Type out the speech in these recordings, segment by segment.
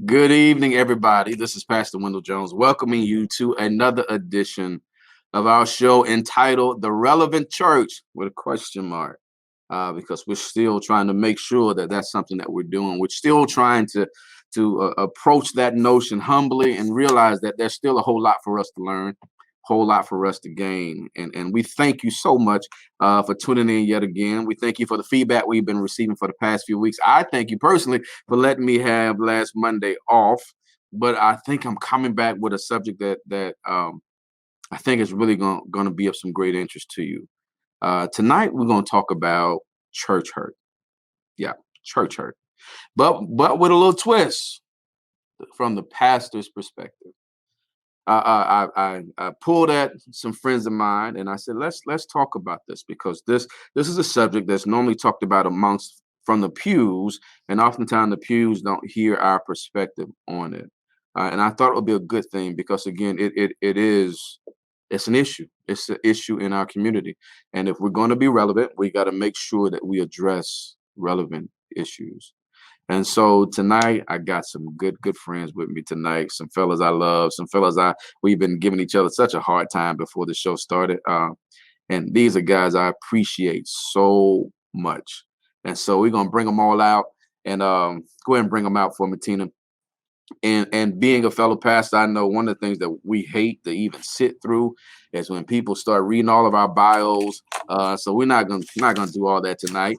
Good evening, everybody. This is Pastor Wendell Jones welcoming you to another edition of our show entitled The Relevant Church with a question mark, because we're still trying to make sure that that's something that we're doing. We're still trying to approach that notion humbly and realize that there's still a whole lot for us to learn, whole lot for us to gain. And we thank you so much for tuning in yet again. We thank you for the feedback we've been receiving for the past few weeks. I thank you personally for letting me have last Monday off, but I think I'm coming back with a subject that I think is really going to be of some great interest to you. Tonight, we're going to talk about church hurt. Yeah, church hurt, but with a little twist from the pastor's perspective. I pulled at some friends of mine and I said, let's talk about this, because this is a subject that's normally talked about amongst from the pews, and oftentimes the pews don't hear our perspective on it. And I thought it would be a good thing because, again, it's an issue. It's an issue in our community. And if we're going to be relevant, we got to make sure that we address relevant issues. And so tonight, I got some good friends with me tonight. Some fellas I love, some fellas we've been giving each other such a hard time before the show started. And these are guys I appreciate so much. And so we're going to bring them all out, and go ahead and bring them out for me, Tina. And being a fellow pastor, I know one of the things that we hate to even sit through is when people start reading all of our bios. So we're not gonna do all that tonight.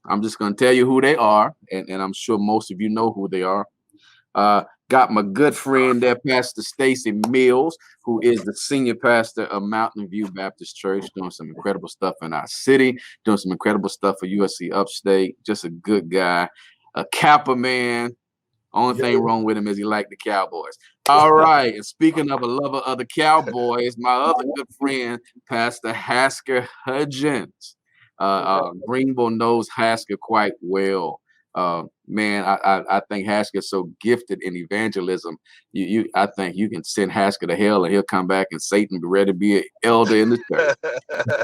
I'm just going to tell you who they are, and I'm sure most of you know who they are. Got my good friend there, Pastor Stacey Mills, who is the senior pastor of Mountain View Baptist Church, doing some incredible stuff in our city, doing some incredible stuff for USC Upstate. Just a good guy, a Kappa man. Only thing wrong with him is he liked the Cowboys. All right, and speaking of a lover of the Cowboys, my other good friend, Pastor Hasker Hudgens. Greenville knows Hasker quite well. Man, I think Hasker's so gifted in evangelism. I think you can send Hasker to hell and he'll come back and Satan be ready to be an elder in the church.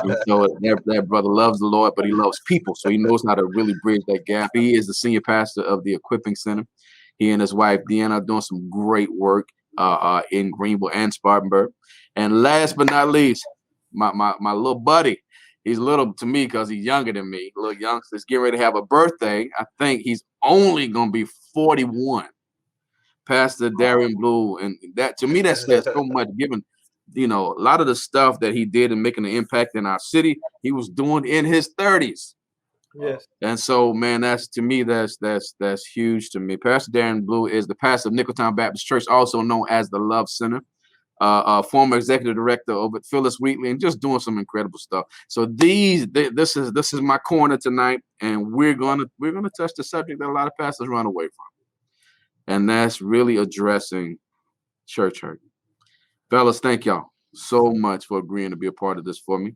And so that brother loves the Lord, but he loves people. So he knows how to really bridge that gap. He is the senior pastor of the Equipping Center. He and his wife, Deanna, are doing some great work in Greenville and Spartanburg. And last but not least, my little buddy. He's little to me because he's younger than me. Little youngster's getting ready to have a birthday. I think he's only going to be 41. Pastor Darian Blue. And that, to me, that says so much, given, a lot of the stuff that he did in making an impact in our city, he was doing in his 30s. Yes. And so, man, that's huge to me. Pastor Darian Blue is the pastor of Nicholtown Baptist Church, also known as the Love Center. Former executive director over at Phyllis Wheatley, and just doing some incredible stuff. So this is my corner tonight, and we're gonna touch the subject that a lot of pastors run away from, and that's really addressing church hurt. Fellas, thank y'all so much for agreeing to be a part of this for me.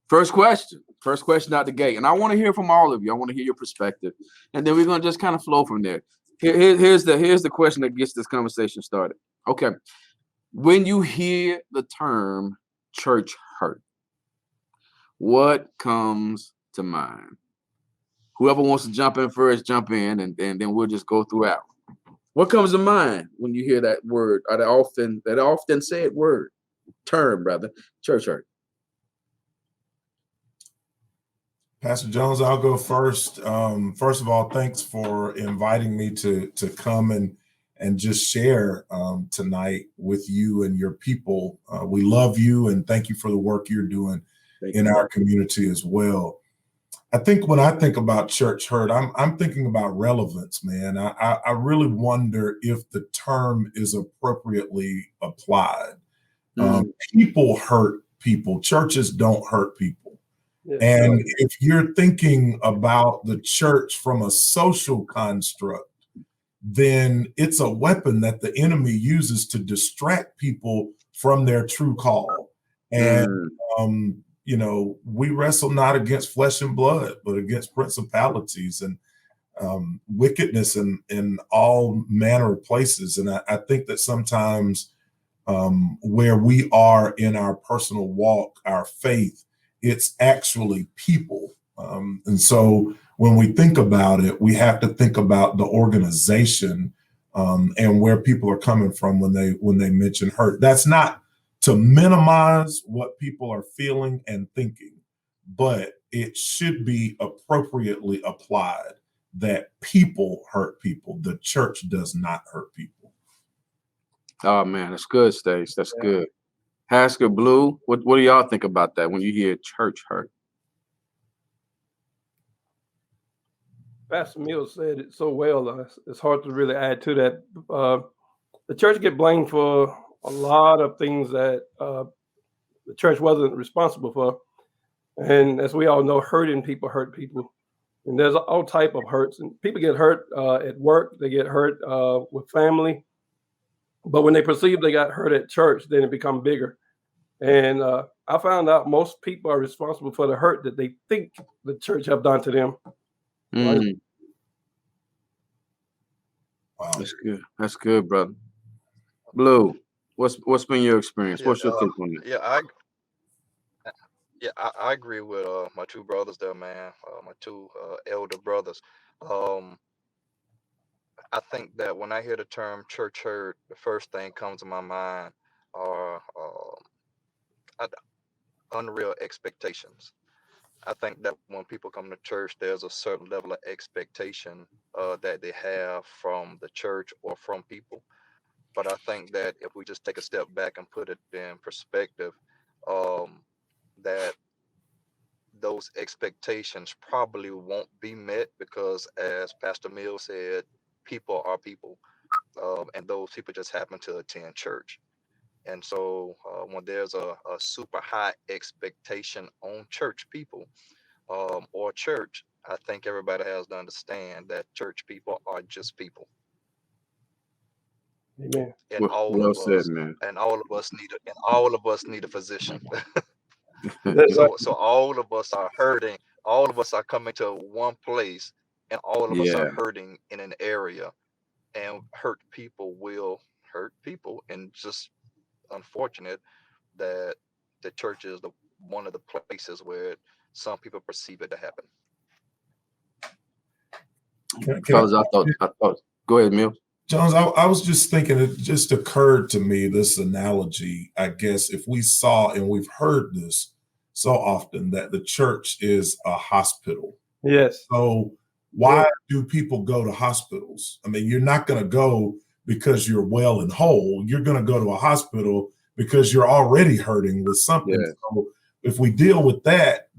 First question out the gate, and I want to hear from all of you. I want to hear your perspective, and then we're gonna just kind of flow from there. Here's the question that gets this conversation started. Okay, when you hear the term church hurt, what comes to mind? Whoever wants to jump in first, jump in, and then we'll just go throughout. What comes to mind when you hear that word, or that often said word, term rather, church hurt? Pastor Jones, I'll go first. First of all, thanks for inviting me to come and just share tonight with you and your people. We love you and thank you for the work you're doing in our community as well. I think when I think about church hurt, I'm thinking about relevance, man. I really wonder if the term is appropriately applied. People hurt people. Churches don't hurt people. Yes, And right. if you're thinking about the church from a social construct, then it's a weapon that the enemy uses to distract people from their true call. And, you know, we wrestle not against flesh and blood, but against principalities and wickedness in all manner of places. And I think that sometimes where we are in our personal walk, our faith, it's actually people. And so when we think about it, we have to think about the organization and where people are coming from when they mention hurt. That's not to minimize what people are feeling and thinking, but it should be appropriately applied that people hurt people. The church does not hurt people. Oh man, that's good, Stacey. That's good. Hasker, Blue, what do y'all think about that when you hear church hurt? Pastor Mills said it so well. It's hard to really add to that. The church get blamed for a lot of things that the church wasn't responsible for. And as we all know, hurting people hurt people. And there's all type of hurts. And people get hurt at work. They get hurt with family. But when they perceive they got hurt at church, then it becomes bigger. And I found out most people are responsible for the hurt that they think the church have done to them. Wow. That's good. That's good, brother. Blue, what's been your experience? What's your take on that? I agree with my two brothers there, man. My two elder brothers. I think that when I hear the term church hurt, the first thing comes to my mind are unreal expectations. I think that when people come to church, there's a certain level of expectation that they have from the church or from people. But I think that if we just take a step back and put it in perspective, that those expectations probably won't be met because, as Pastor Mills said, people are people, and those people just happen to attend church. And so when there's a super high expectation on church people or church, I think everybody has to understand that church people are just people. Amen. And Well said, man. and all of us need a physician. That's right. So all of us are hurting. All of us are coming to one place, and all of us are hurting in an area. And hurt people will hurt people, and just unfortunate that the church is one of the places where some people perceive it to happen. Fellas, I thought. Go ahead, Mills. Jones, I was just thinking, it just occurred to me, this analogy, I guess, if we saw, and we've heard this so often, that the church is a hospital. Yes. So why do people go to hospitals? I mean, you're not going to go because you're well and whole. You're going to go to a hospital because you're already hurting with something. Yeah. So if we deal with that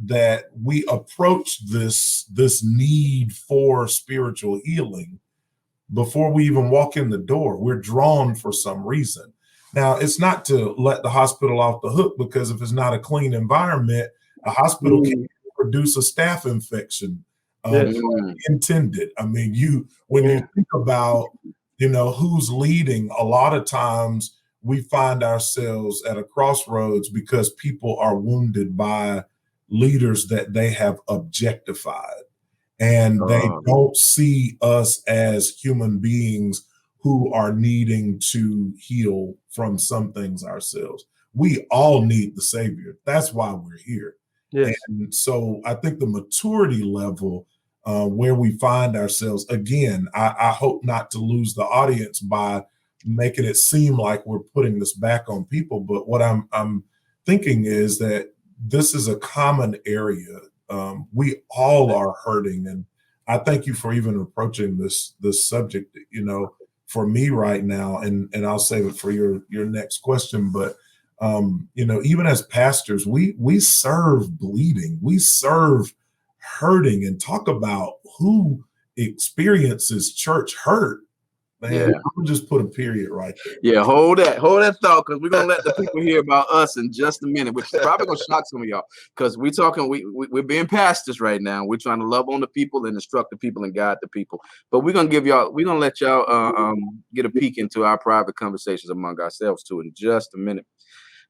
we approach this need for spiritual healing before we even walk in the door, we're drawn for some reason. Now, it's not to let the hospital off the hook, because if it's not a clean environment, a hospital can produce a staph infection. Intended. I mean, when you think about, who's leading, a lot of times we find ourselves at a crossroads because people are wounded by leaders that they have objectified. And they don't see us as human beings who are needing to heal from some things ourselves. We all need the Savior. That's why we're here. Yes. And so I think the maturity level where we find ourselves, again, I hope not to lose the audience by making it seem like we're putting this back on people. But what I'm thinking is that this is a common area. We all are hurting, and I thank you for even approaching this subject. For me right now, and I'll save it for your next question. But even as pastors, we serve bleeding, we serve hurting, and talk about who experiences church hurt. Man, Yeah. I'm gonna just put a period right there. Yeah, hold that thought, because we're gonna let the people hear about us in just a minute, which is probably gonna shock some of y'all, because we're being pastors right now. We're trying to love on the people and instruct the people and guide the people. But we're gonna let y'all get a peek into our private conversations among ourselves too in just a minute.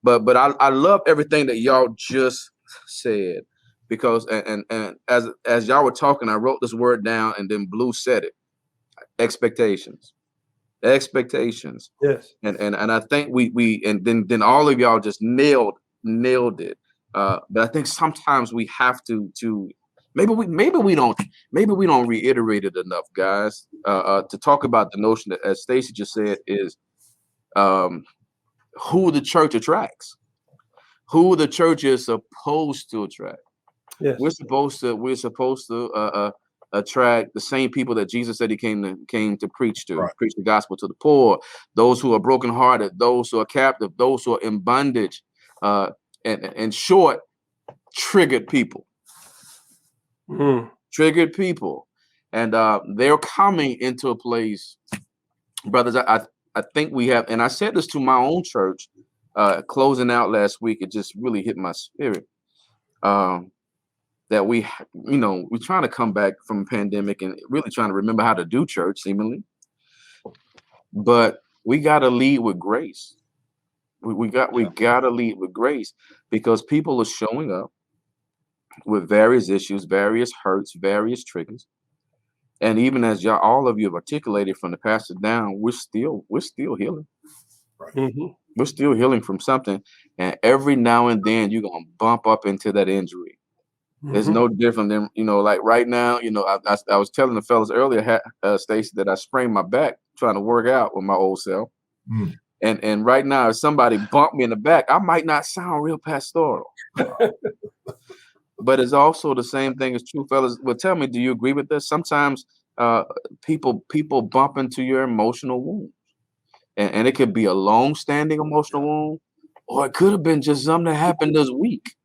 But I love everything that y'all just said, because and as y'all were talking, I wrote this word down, and then Blue said it. Expectations. Yes. And I think we and then all of y'all just nailed it. But I think sometimes we have to maybe we don't reiterate it enough, guys, to talk about the notion that, as Stacey just said, is who the church attracts, who the church is supposed to attract. Yes. We're supposed to attract the same people that Jesus said he came to preach to, Right. preach the gospel to the poor, those who are brokenhearted, those who are captive, those who are in bondage, and in short, triggered people. Triggered people. And they're coming into a place, brothers, I think we have, and I said this to my own church, closing out last week, it just really hit my spirit. That we're trying to come back from a pandemic and really trying to remember how to do church, seemingly. But we got to lead with grace. We got to lead with grace, because people are showing up with various issues, various hurts, various triggers. And even as all of you have articulated from the pastor down, we're still healing. Right. Mm-hmm. We're still healing from something. And every now and then you're going to bump up into that injury. It's no different than, like right now, I was telling the fellas earlier, Stacey, that I sprained my back trying to work out with my old self. And right now, if somebody bumped me in the back, I might not sound real pastoral. But it's also the same thing as true, fellas. Well, tell me, do you agree with this? Sometimes people bump into your emotional wound. And it could be a long-standing emotional wound, or it could have been just something that happened this week.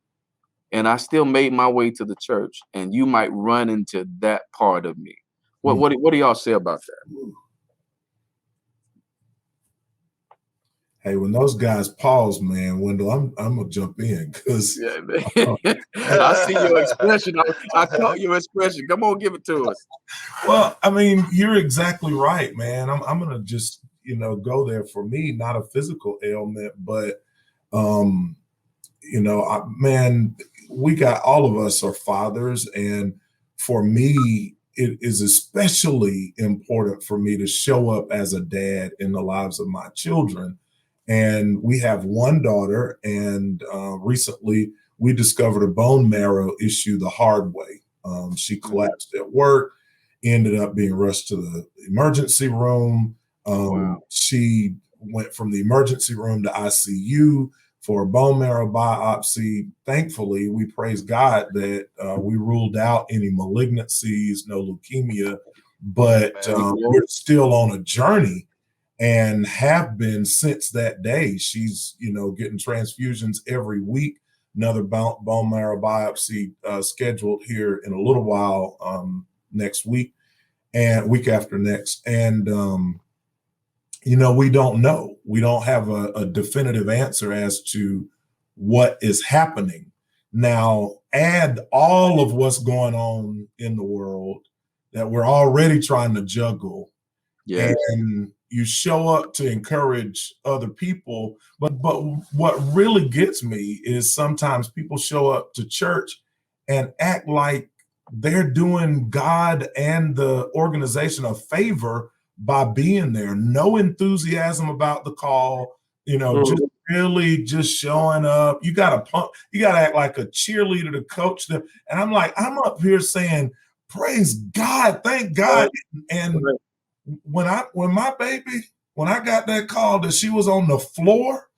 And I still made my way to the church, and you might run into that part of me. What do y'all say about that? Hey, when those guys pause, man, Wendell, I'm gonna jump in, because I see your expression. I caught your expression. Come on, give it to us. Well, I mean, you're exactly right, man. I'm gonna just go there. For me, not a physical ailment, but man, we got, all of us are fathers, and for me, it is especially important for me to show up as a dad in the lives of my children. And we have one daughter, and recently we discovered a bone marrow issue the hard way. She collapsed at work, ended up being rushed to the emergency room. She went from the emergency room to ICU for a bone marrow biopsy. Thankfully, we praise God that we ruled out any malignancies, no leukemia, but we're still on a journey, and have been since that day. She's, getting transfusions every week. Another bone marrow biopsy scheduled here in a little while, next week and week after next. And, we don't know. We don't have a definitive answer as to what is happening. Now, add all of what's going on in the world that we're already trying to juggle. Yes. And you show up to encourage other people. But what really gets me is sometimes people show up to church and act like they're doing God and the organization a favor by being there. No enthusiasm about the call, just really just showing up. You got to act like a cheerleader to coach them. And I'm like, I'm up here saying, praise God, thank God. And when I got that call that she was on the floor,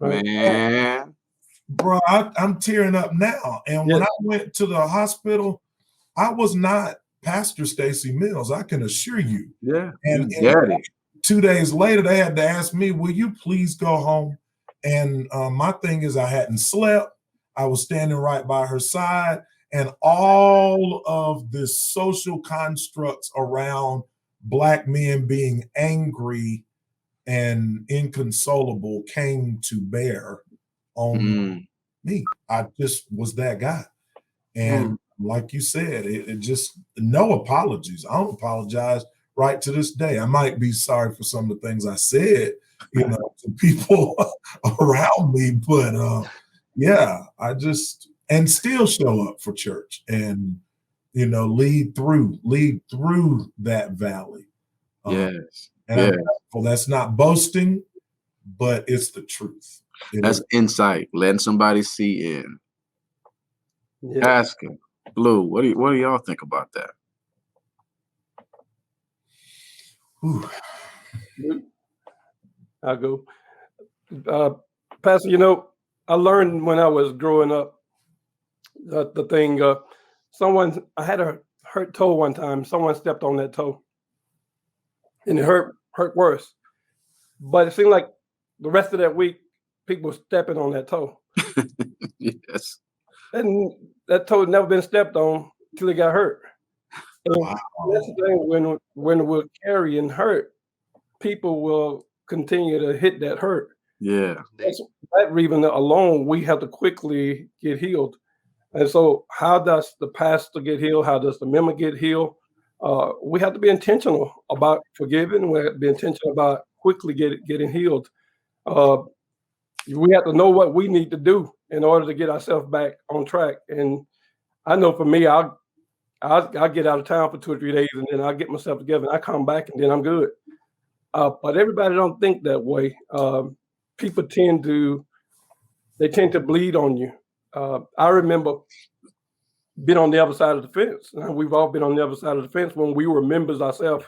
man, bro, I'm tearing up now. And when I went to the hospital, I was not Pastor Stacey Mills, I can assure you. Yeah. And 2 days later, they had to ask me, will you please go home? And my thing is, I hadn't slept. I was standing right by her side. And all of the social constructs around Black men being angry and inconsolable came to bear on me. I just was that guy. And like you said, it just, no apologies. I don't apologize right to this day. I might be sorry for some of the things I said, to people around me, but yeah, I just, and still show up for church and, lead through that valley. Yes. And I'm thankful. That's not boasting, but it's the truth. That's insight, letting somebody see in. Yeah. Hasker, Blue, what do y'all think about that? I'll go. Pastor, I learned when I was growing up the thing, I had a hurt toe one time. Someone stepped on that toe and it hurt worse. But it seemed like the rest of that week, people were stepping on that toe. Yes. And that toe had never been stepped on until it got hurt. And that's the thing, when we're carrying hurt, people will continue to hit that hurt. Yeah. That reason alone, we have to quickly get healed. And so how does the pastor get healed? How does the member get healed? We have to be intentional about forgiving. We have to be intentional about quickly getting healed. We have to know what we need to do in order to get ourselves back on track. And I know for me, I'll get out of town for 2 or 3 days, and then I'll get myself together, and I come back, and then I'm good. But everybody don't think that way. People tend to bleed on you. I remember being on the other side of the fence. We've all been on the other side of the fence when we were members ourselves.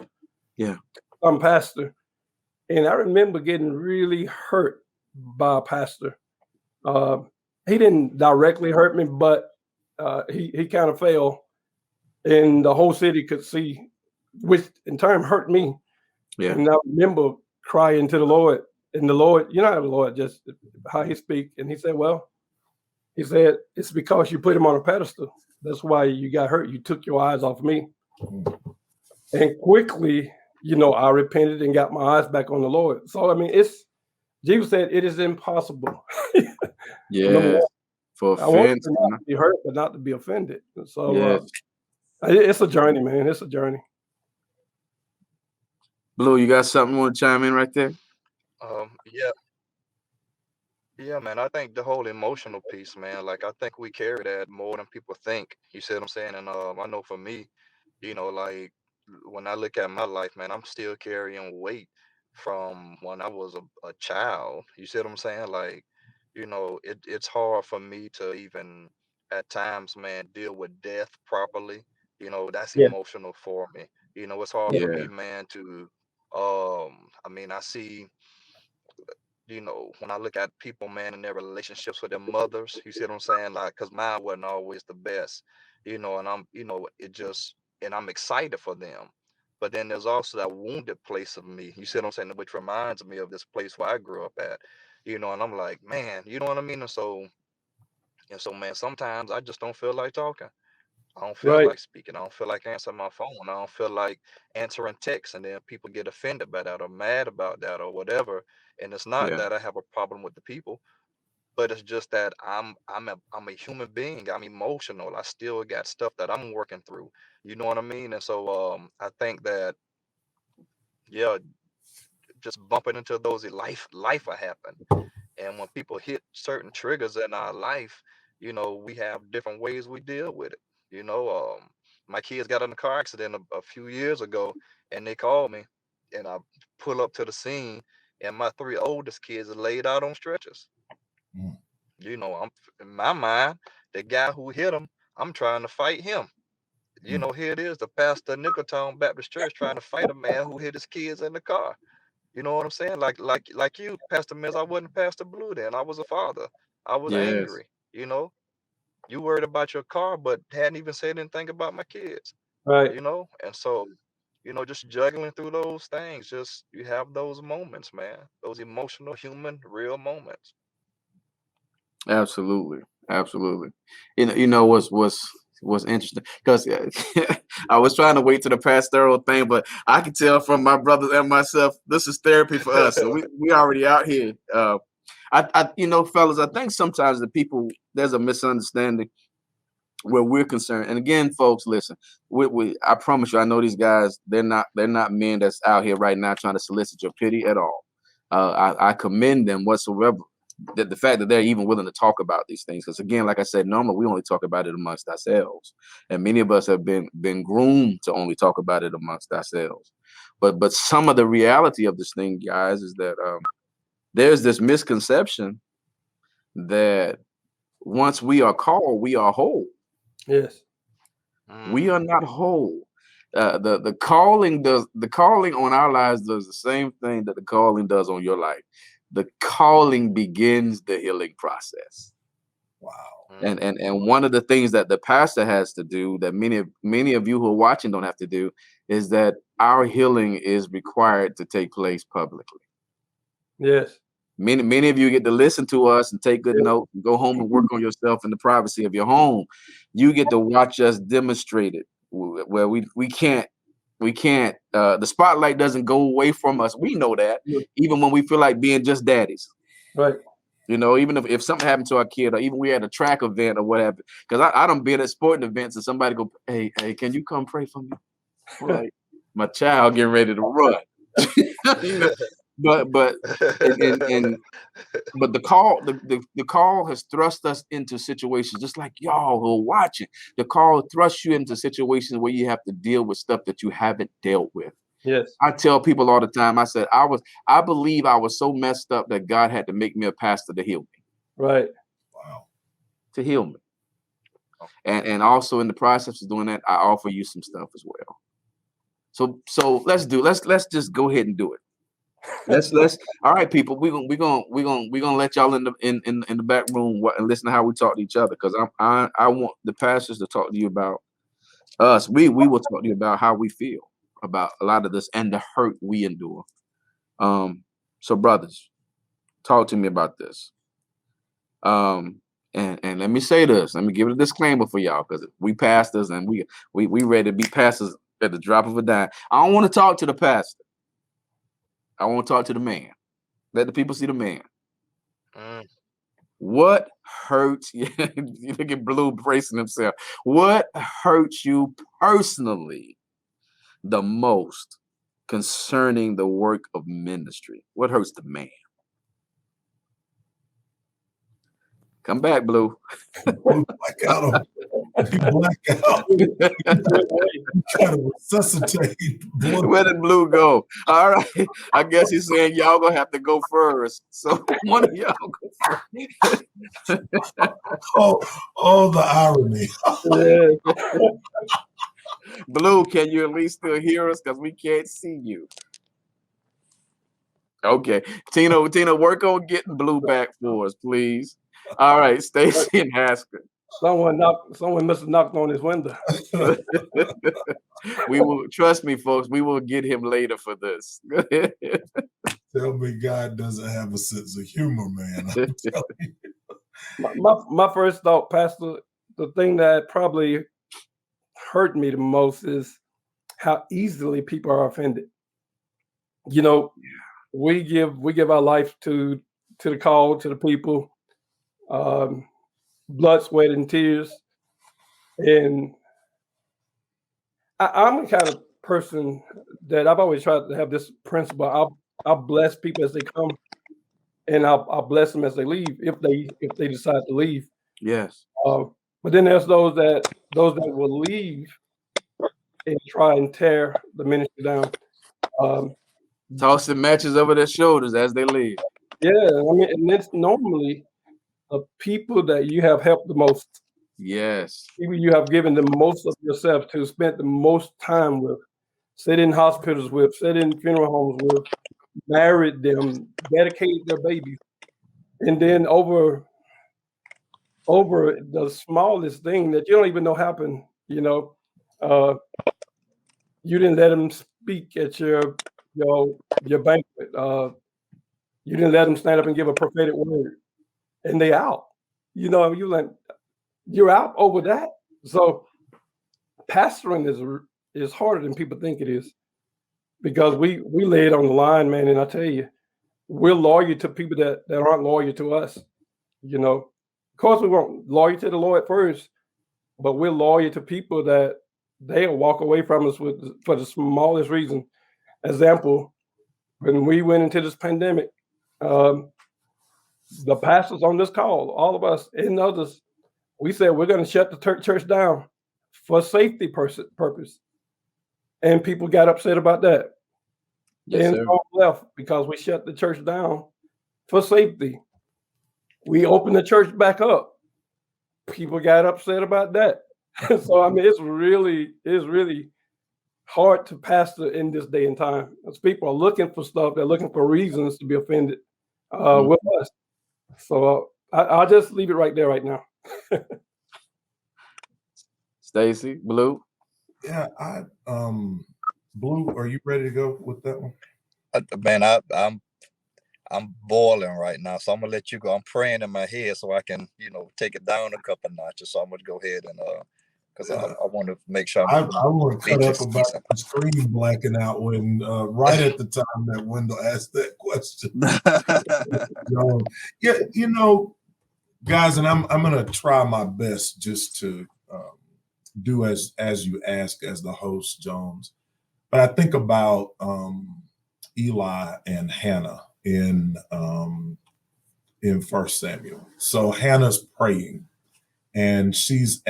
Yeah. I'm pastor. And I remember getting really hurt by a pastor. He didn't directly hurt me, but he kind of fell. And the whole city could see, which in turn hurt me. Yeah. And I remember crying to the Lord. And the Lord, how the Lord just, how he speak. And he said, it's because you put him on a pedestal. That's why you got hurt. You took your eyes off me. And quickly, I repented and got my eyes back on the Lord. So, Jesus said it is impossible. Yeah. For offense. I want to not be hurt, but not to be offended. So it's a journey, man. It's a journey. Blue, you got something you want to chime in right there? Yeah, man. I think the whole emotional piece, man, like I think we carry that more than people think. You see what I'm saying? And I know for me, like when I look at my life, man, I'm still carrying weight from when I was a child. You see what I'm saying? Like, it's hard for me to even at times, man, deal with death properly. That's Yeah. emotional for me. It's hard for me, man, to I see, when I look at people, man, in their relationships with their mothers, you see what I'm saying? Like, cause mine wasn't always the best, and and I'm excited for them. But then there's also that wounded place of me, you see what I'm saying? Which reminds me of this place where I grew up at, and I'm like, man, you know what I mean? And so, man, sometimes I just don't feel like talking. I don't feel Right. like speaking. I don't feel like answering my phone. I don't feel like answering texts. And then people get offended by that or mad about that or whatever. And it's not that I have a problem with the people, but it's just that I'm a human being. I'm emotional. I still got stuff that I'm working through. You know what I mean? And so I think that, yeah, just bumping into those life will happen. And when people hit certain triggers in our life, we have different ways we deal with it. My kids got in a car accident a few years ago, and they called me, and I pull up to the scene, and my 3 oldest kids are laid out on stretchers. I'm in my mind, the guy who hit them, I'm trying to fight him. Here it is, the pastor of Nicholtown Baptist Church trying to fight a man who hit his kids in the car. You know what I'm saying? Like you, Pastor Mills, I wasn't Pastor Blue then. I was a father. I was angry. You worried about your car, but hadn't even said anything about my kids. Right. And so, just juggling through those things, just you have those moments, man. Those emotional, human, real moments. Absolutely. Absolutely. What's was interesting because I was trying to wait to the pastoral thing, but I can tell from my brothers and myself, this is therapy for us. So we already out here. Fellas, I think sometimes there's a misunderstanding where we're concerned. And again, folks, listen, I promise you, I know these guys, they're not men that's out here right now trying to solicit your pity at all. I commend them whatsoever. The fact that they're even willing to talk about these things, because again, like I said, normally we only talk about it amongst ourselves, and many of us have been groomed to only talk about it amongst ourselves. But some of the reality of this thing, guys, is that there's this misconception that once we are called, we are whole. Yes, we are not whole. The calling on our lives does the same thing that the calling does on your life. The calling begins the healing process. Wow. And one of the things that the pastor has to do, that many of you who are watching don't have to do, is that our healing is required to take place publicly. yes. Many of you get to listen to us and take good notes and go home and work on yourself in the privacy of your home. You get to watch us demonstrate it where we can't the spotlight doesn't go away from us. We know that, even when we feel like being just daddies. Right. Even if something happened to our kid, or even we had a track event or whatever, because I don't be at sporting events and somebody go, hey, can you come pray for me? Like, my child getting ready to run. But the call has thrust us into situations, just like y'all who are watching. The call thrusts you into situations where you have to deal with stuff that you haven't dealt with. Yes. I tell people all the time, I said, I believe I was so messed up that God had to make me a pastor to heal me. Right. Wow. To heal me. And also in the process of doing that, I offer you some stuff as well. So let's just go ahead and do it. Let's all right, people. We're gonna let y'all in the back room and listen to how we talk to each other, because I want the pastors to talk to you about us. We will talk to you about how we feel about a lot of this and the hurt we endure. So brothers, talk to me about this. And let me say this. Let me give it a disclaimer for y'all, because we pastors and we ready to be pastors at the drop of a dime. I don't want to talk to the pastor. I want to talk to the man. Let the people see the man. What hurts you? You look at Blue bracing himself. What hurts you personally the most concerning the work of ministry? What hurts the man? Come back, Blue. Black out. You black out. You try to resuscitate Blue. Where did Blue go? All right. I guess he's saying y'all gonna have to go first. So one of y'all go first. Oh, the irony. Blue, can you at least still hear us? Because we can't see you. Okay. Tina, work on getting Blue back for us, please. All right, Stacey and Hasker. Someone must have knocked on his window. We will, trust me, folks, we will get him later for this. Tell me God doesn't have a sense of humor, man. I'm telling you. My first thought, Pastor, the thing that probably hurt me the most is how easily people are offended. We give our life to the call, to the people. Blood, sweat, and tears. And I'm the kind of person that I've always tried to have this principle. I'll bless people as they come, and I'll bless them as they leave, if they decide to leave. Yes. But then there's those that will leave and try and tear the ministry down. Tossing matches over their shoulders as they leave. Yeah, I mean, and it's normally the people that you have helped the most. Yes. People you have given the most of yourself to, spent the most time with, sit in hospitals with, sit in funeral homes with, married them, dedicated their babies. And then over the smallest thing that you don't even know happened, you didn't let them speak at your banquet. You didn't let them stand up and give a prophetic word. And they out, you're out over that. So pastoring is harder than people think it is, because we lay it on the line, man. And I tell you, we're loyal to people that aren't loyal to us. You know, of course, we want loyal to the Lord first, but we're loyal to people that they'll walk away from us for the smallest reason. Example, when we went into this pandemic, the pastors on this call, all of us and others, we said we're going to shut the church down for safety purpose, and people got upset about that. Yes, And sir. some left because we shut the church down for safety. We opened the church back up. People got upset about that. So I mean, it's really hard to pastor in this day and time, because people are looking for stuff. They're looking for reasons to be offended with us. So I'll just leave it right there right now. Stacey, Blue. Yeah, Blue, are you ready to go with that one? Man, I'm boiling right now, so I'm gonna let you go. I'm praying in my head so I can, take it down a couple notches. So I'm gonna go ahead and because I want to make sure I want to cut up about the screen blacking out when right at the time that Wendell asked that question. Yeah, guys, and I'm gonna try my best just to do as you ask as the host, Jones. But I think about Eli and Hannah in 1 Samuel. So Hannah's praying, and she's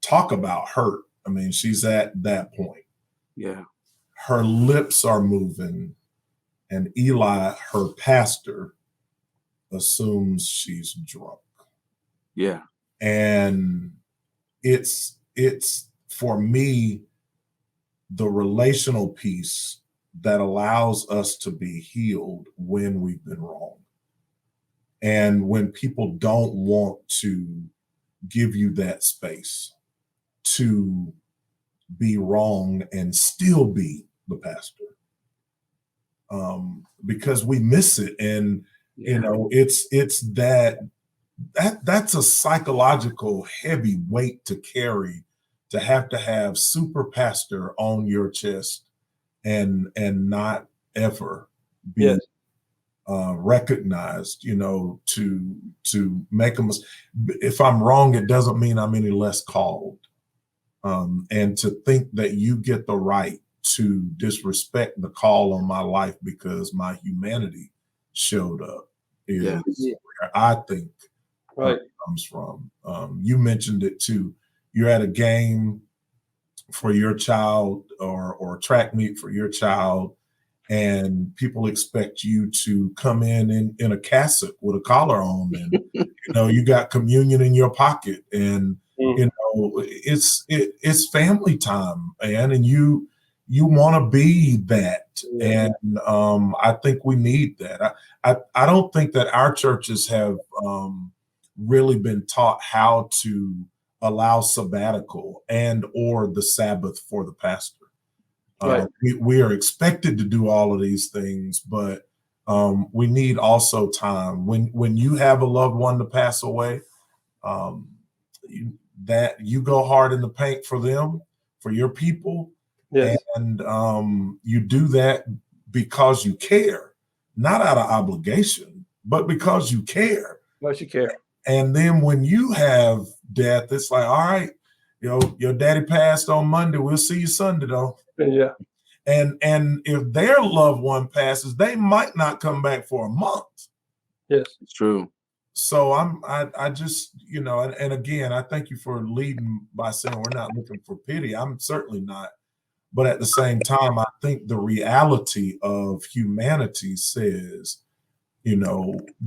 talk about hurt. I mean, she's at that point. Yeah. Her lips are moving, and Eli, her pastor, assumes she's drunk. Yeah. And it's for me the relational piece that allows us to be healed when we've been wrong. And when people don't want to give you that space to be wrong and still be the pastor, because we miss it. And it's that's a psychological heavy weight to carry, to have super pastor on your chest and not ever be recognized, to make them. If I'm wrong, it doesn't mean I'm any less called. And to think that you get the right to disrespect the call on my life because my humanity showed up is where I think it comes from. You mentioned it too. You're at a game for your child or track meet for your child, and people expect you to come in a cassock with a collar on, and you got communion in your pocket, and it's family time, man, and you want to be that. And I think we need that. I don't think that our churches have really been taught how to allow sabbatical and or the Sabbath for the pastor. We are expected to do all of these things, but we need also time when you have a loved one to pass away, that you go hard in the paint for them, for your people. And you do that because you care, not out of obligation, but because you care. And then when you have death, it's like, all right, your daddy passed on Monday. We'll see you Sunday, though. Yeah. And if their loved one passes, they might not come back for a month. Yes, it's true. So I just, and again, I thank you for leading by saying we're not looking for pity. I'm certainly not. But at the same time, I think the reality of humanity says,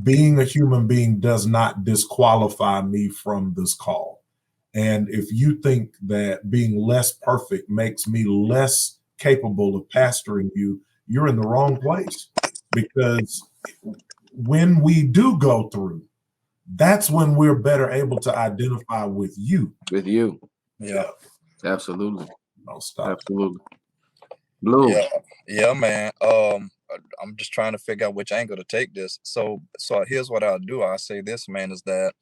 being a human being does not disqualify me from this call. And if you think that being less perfect makes me less capable of pastoring you, you're in the wrong place. Because when we do go through, that's when we're better able to identify with you. Yeah. Absolutely. I'll stop. Absolutely. Blue. Yeah, man. I'm just trying to figure out which angle to take this. So here's what I'll do. I'll say this, man, is that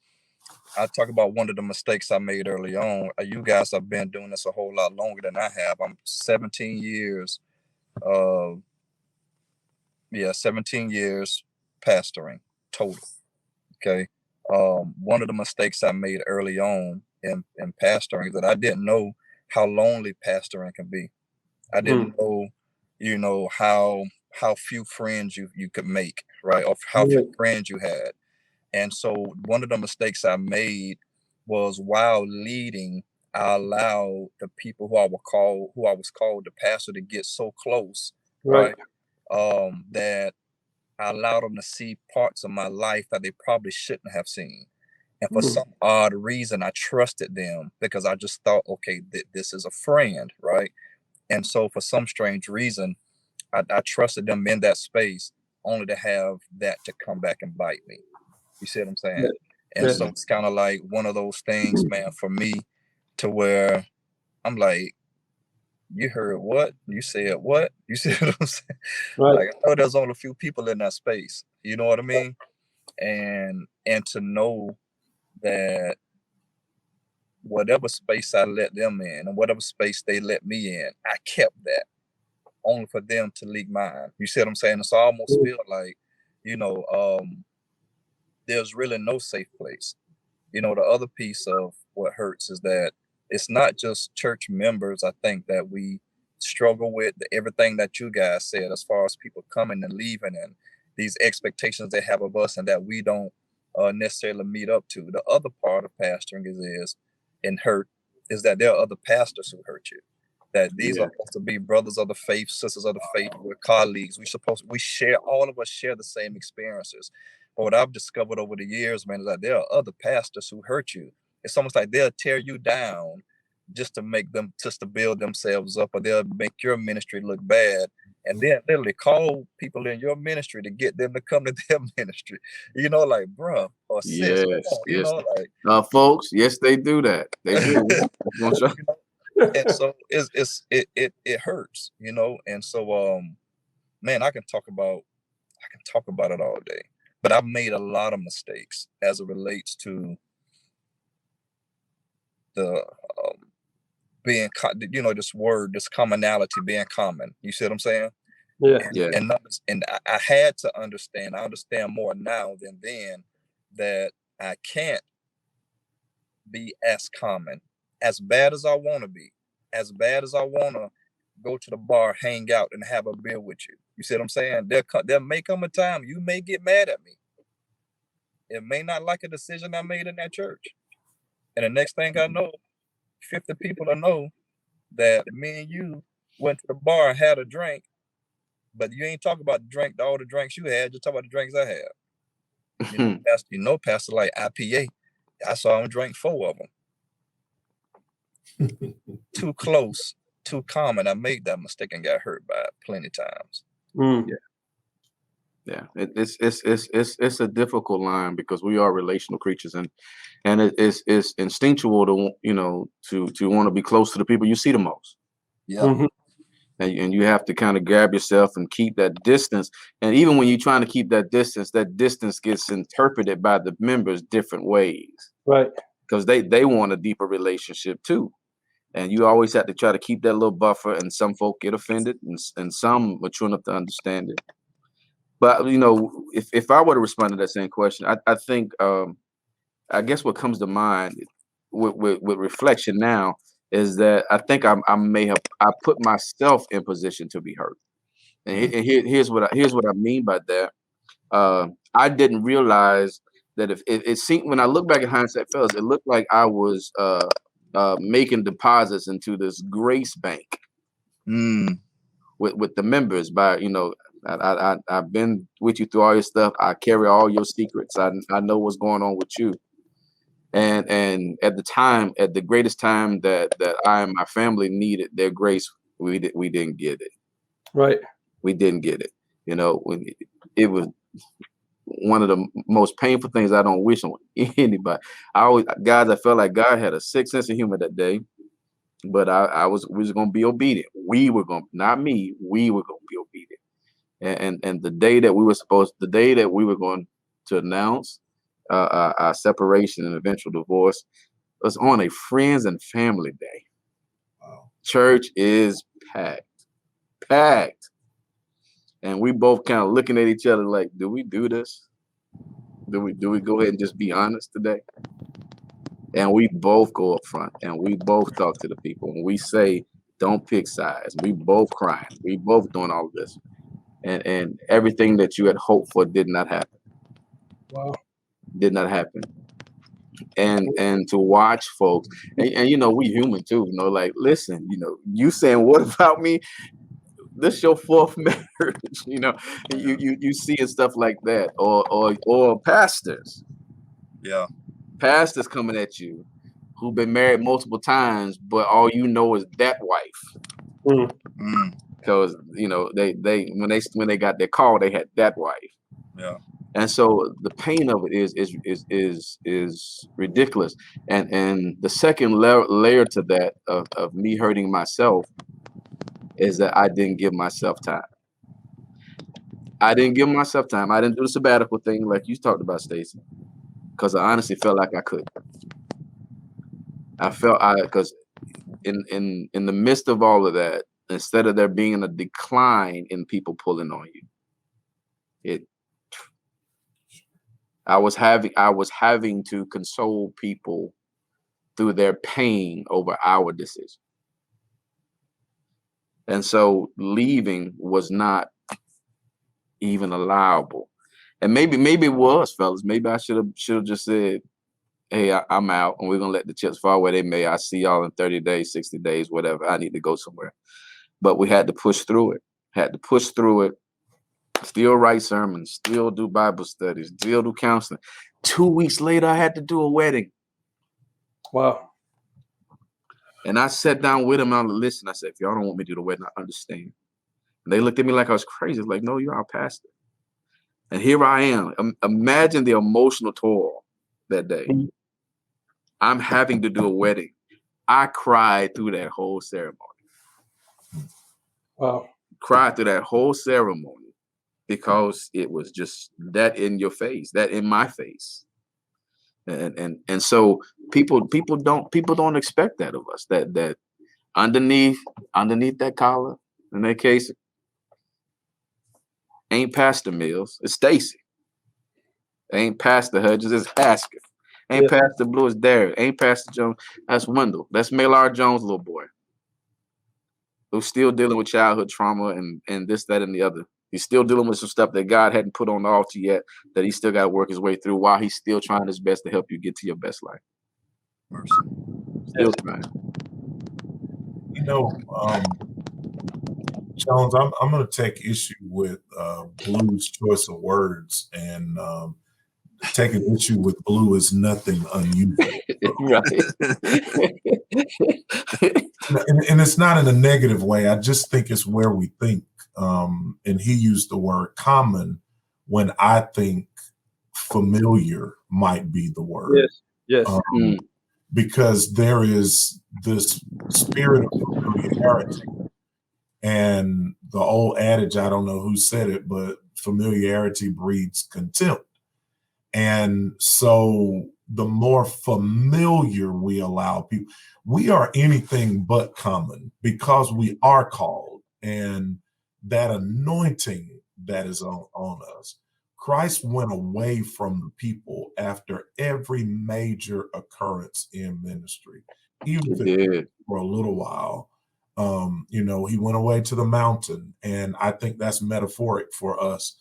I talk about one of the mistakes I made early on. You guys have been doing this a whole lot longer than I have. I'm 17 years. 17 years pastoring total. Okay. One of the mistakes I made early on in pastoring is that I didn't know how lonely pastoring can be. I didn't know, how few friends you could make, right? Or how few friends you had. And so one of the mistakes I made was while leading, I allowed the people who I was called to pastor to get so close, right? That I allowed them to see parts of my life that they probably shouldn't have seen. And for some odd reason, I trusted them because I just thought, okay, this is a friend, right? And so for some strange reason, I trusted them in that space only to have that to come back and bite me. You see what I'm saying? And so it's kind of like one of those things, man, for me, to where I'm like, you heard what? You said what? You see what I'm saying? Like, I know there's only a few people in that space. You know what I mean? And to know that whatever space I let them in and whatever space they let me in, I kept that only for them to leak mine. You see what I'm saying? So I almost feel like, there's really no safe place. The other piece of what hurts is that it's not just church members, I think, that we struggle with everything that you guys said as far as people coming and leaving and these expectations they have of us and that we don't necessarily meet up to. The other part of pastoring is and hurt is that there are other pastors who hurt you. That these are supposed to be brothers of the faith, sisters of the faith, we're colleagues. All of us share the same experiences. But what I've discovered over the years, man, is that there are other pastors who hurt you. It's almost like they'll tear you down just to build themselves up, or they'll make your ministry look bad. And then literally call people in your ministry to get them to come to their ministry. Like, bruh, or sis, folks, yes, they do that. They do. And so it hurts, and so man, I can talk about it all day, but I've made a lot of mistakes as it relates to the being, this commonality, being common. You see what I'm saying? And I had to understand. I understand more now than then that I can't be as common, as bad as I want to be, as bad as I want to go to the bar, hang out, and have a beer with you. You see what I'm saying? There may come a time you may get mad at me. It may not like a decision I made in that church. And the next thing I know, 50 people will know that me and you went to the bar and had a drink, but you ain't talking about all the drinks you had, just talk about the drinks I had. Pastor like IPA. I saw him drink 4 of them. Too close, too common. I made that mistake and got hurt by it plenty of times. It's a difficult line because we are relational creatures, and it's instinctual to want to be close to the people you see the most. And you have to kind of grab yourself and keep that distance. And even when you're trying to keep that distance gets interpreted by the members different ways. Right. Because they want a deeper relationship too. And you always have to try to keep that little buffer, and some folk get offended and some mature enough to understand it. But, if I were to respond to that same question, I think, I guess what comes to mind with reflection now is that I think I put myself in position to be hurt. And here's what I mean by that. I didn't realize that if it seemed, when I look back at hindsight, fellas, it looked like I was making deposits into this grace bank with the members by, I've been with you through all your stuff. I carry all your secrets. I know what's going on with you. And at the greatest time that I and my family needed their grace, we didn't get it. Right. We didn't get it. When it was one of the most painful things I don't wish on anybody. I felt like God had a sick sense of humor that day, but we was going to be obedient. Not me, we were going to be obedient. And the day that we were going to announce our separation and eventual divorce was on a friends and family day. Wow. Church is packed. And we both kind of looking at each other like, do we do this? Do we go ahead and just be honest today? And we both go up front and we both talk to the people. And we say, don't pick sides. We both crying. We both doing all of this. And everything that you had hoped for did not happen. Wow. Did not happen. And to watch folks, and you know, we human too, you know, like, listen, you know, you saying, what about me? This your fourth marriage, you know, you see and stuff like that, or pastors. Yeah. Pastors coming at you who've been married multiple times, but all you know is that wife. Because you know, they when they got their call, they had that wife. Yeah. And so the pain of it is ridiculous. And the second layer to that of me hurting myself is that I didn't give myself time. I didn't give myself time. I didn't do the sabbatical thing like you talked about, Stacey, because I honestly felt like I could. Because in the midst of all of that, instead of there being a decline in people pulling on you, I was having to console people through their pain over our decision. And so leaving was not even allowable. And maybe it was, fellas. Maybe I should have just said, hey, I'm out and we're gonna let the chips fall where they may. I see y'all in 30 days, 60 days, whatever. I need to go somewhere. But we had to push through it. Still write sermons, still do Bible studies, still do counseling. 2 weeks later, I had to do a wedding. Wow. And I sat down with them and I listened. I said, if y'all don't want me to do the wedding, I understand. And they looked at me like I was crazy. Like, no, you're our pastor. And here I am. Imagine the emotional toil that day. I'm having to do a wedding. I cried through that whole ceremony. Wow. Cried through that whole ceremony because it was just that in your face, that in my face. And so people don't expect that of us. That underneath that collar, in that case, ain't Pastor Mills, it's Stacey. Ain't Pastor Hudgens, it's Hasker. Ain't Pastor Blue, it's Darian. Ain't Pastor Jones, that's Wendell. That's Maylard Jones' little boy, who's still dealing with childhood trauma and this, that, and the other. He's still dealing with some stuff that God hadn't put on the altar yet, that he still got to work his way through while he's still trying his best to help you get to your best life. Still trying. You know, Jones, I'm going to take issue with Blue's choice of words, and taking issue with Blue is nothing unusual. Right. And it's not in a negative way. I just think it's where we think. And he used the word common when I think familiar might be the word. Yes. Because there is this spirit of familiarity. And the old adage, I don't know who said it, but familiarity breeds contempt. And so the more familiar we allow people, we are anything but common because we are called, and that anointing that is on us. Christ went away from the people after every major occurrence in ministry, even if it was for a little while. You know, he went away to the mountain, and I think that's metaphoric for us.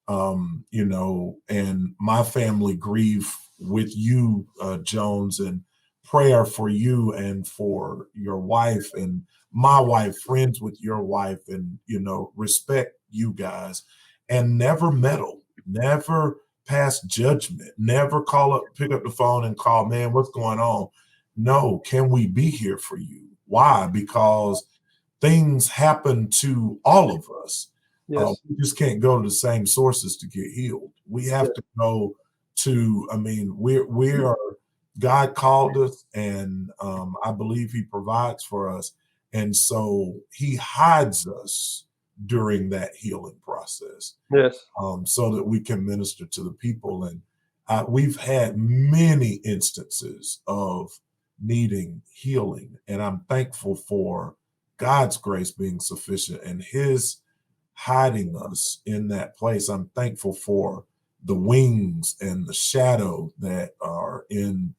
You know, and my family grieve with you, Jones, and prayer for you and for your wife and my wife, friends with your wife, and, you know, respect you guys, and never meddle, never pass judgment, never pick up the phone and call, man, what's going on? No, can we be here for you? Why? Because things happen to all of us. Yes. We just can't go to the same sources to get healed. We have to go to, I mean, we are, God called us, and I believe he provides for us. And so he hides us during that healing process. Yes. So that we can minister to the people. And we've had many instances of needing healing, and I'm thankful for God's grace being sufficient and his hiding us in that place. I'm thankful for the wings and the shadow that are in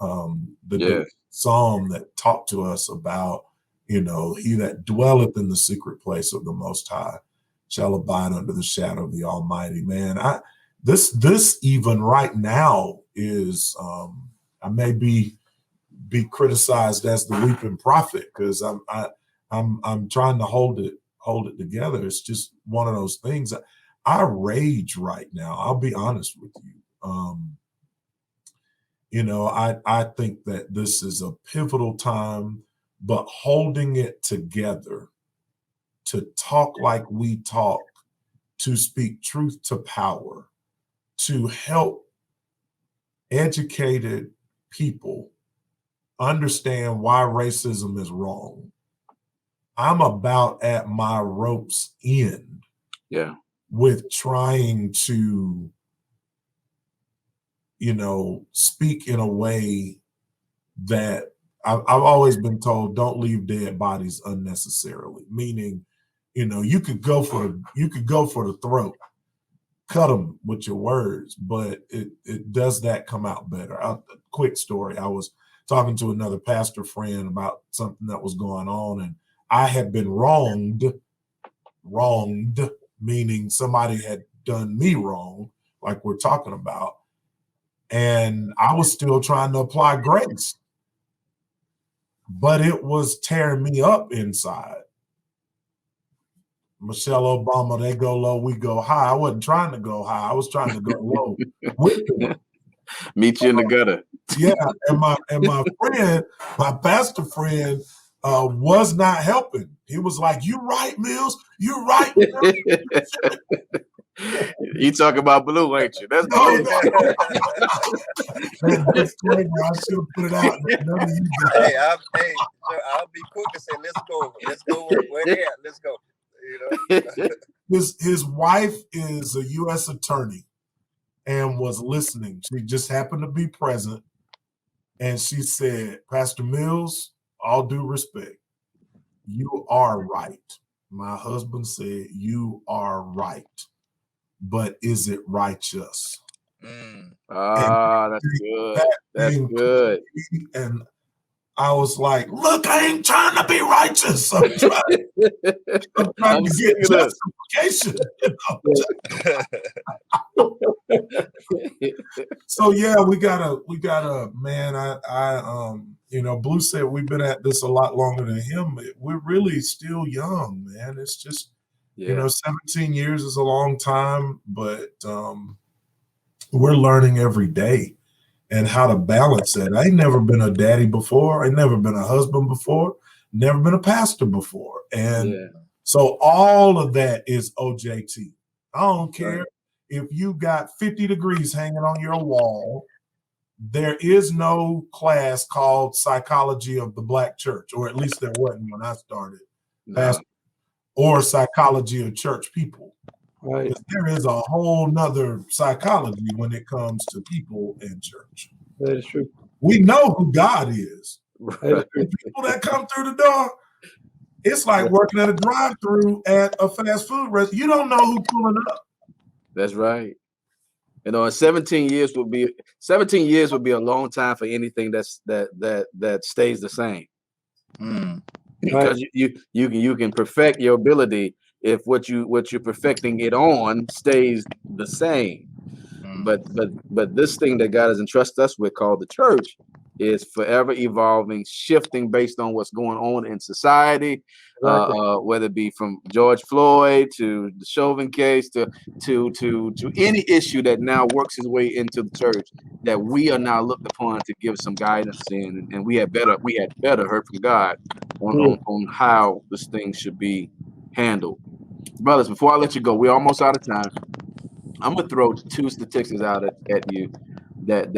the psalm that talk to us about, he that dwelleth in the secret place of the Most High shall abide under the shadow of the Almighty. Man, this even right now is, I may be criticized as the weeping prophet because I'm trying to hold it together. It's just one of those things. I rage right now. I'll be honest with you. I think that this is a pivotal time, but holding it together, to talk like we talk, to speak truth to power, to help educated people understand why racism is wrong. I'm about at my rope's end with trying to, speak in a way that I've always been told, don't leave dead bodies unnecessarily. Meaning, you could go for the throat, cut them with your words, but it does that come out better. Quick story. I was talking to another pastor friend about something that was going on, and I had been wronged, meaning somebody had done me wrong, like we're talking about. And I was still trying to apply grace, but it was tearing me up inside. Michelle Obama, they go low, we go high. I wasn't trying to go high. I was trying to go low with them. Meet you in the gutter. Yeah, and my friend, my pastor friend, was not helping. He was like, "You right, Mills? You right." You talk about blue, ain't you? That's No. blue. Disclaimer, I should have put it out. Hey, I'll be quick to say, let's go where they at. Let's go. His wife is a U.S. attorney and was listening. She just happened to be present, and she said, "Pastor Mills, all due respect, you are right." My husband said, "You are right, but is it righteous?" That's good. That's good. And I was like, "Look, I ain't trying to be righteous. I'm trying to get justification." So yeah, we gotta, man. Blue said we've been at this a lot longer than him. We're really still young, man. It's just, 17 years is a long time, but we're learning every day and how to balance it. I ain't never been a daddy before. I ain't never been a husband before. Never been a pastor before. And so all of that is OJT. I don't care if you got 50 degrees hanging on your wall. There is no class called Psychology of the Black Church, or at least there wasn't when I started, or Psychology of Church People. Right. There is a whole nother psychology when it comes to people in church. That is true. We know who God is. That is true. People that come through the door, it's like working at a drive-through at a fast food restaurant. You don't know who's pulling up. That's right. 17 years would be a long time for anything that stays the same. Because you can perfect your ability if what you're perfecting it on stays the same. But this thing that God has entrusted us with, called the church, is forever evolving, shifting based on what's going on in society, whether it be from George Floyd to the Chauvin case to any issue that now works its way into the church, that we are now looked upon to give some guidance in, and we had better heard from God on how this thing should be handled. Brothers, before I let you go, we're almost out of time. I'm gonna throw two statistics out at you that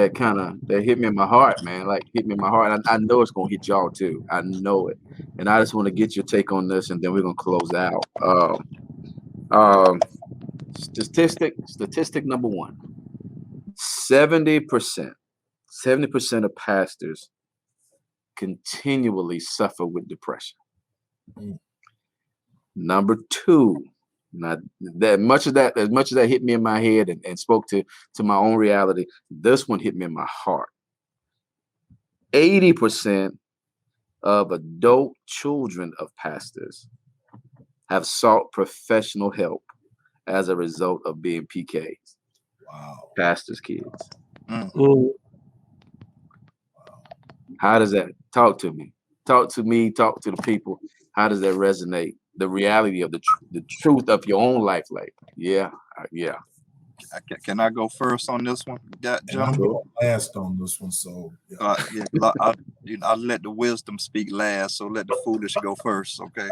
hit me in my heart, man. Like, hit me in my heart. I know it's gonna hit y'all too. I know it, and I just want to get your take on this, and then we're gonna close out. Statistic number one: 70% of pastors continually suffer with depression. Number two, not that much of that, as much as that hit me in my head and spoke to my own reality, this one hit me in my heart. 80% of adult children of pastors have sought professional help as a result of being PKs. Wow. Pastors' kids. Mm. How does that talk to me? Talk to me, talk to the people. How does that resonate? The reality of the truth of your own life. Like, yeah. Can I go first on this one, And John? I'm going last on this one, so yeah. I'll let the wisdom speak last, so let the foolish go first, okay?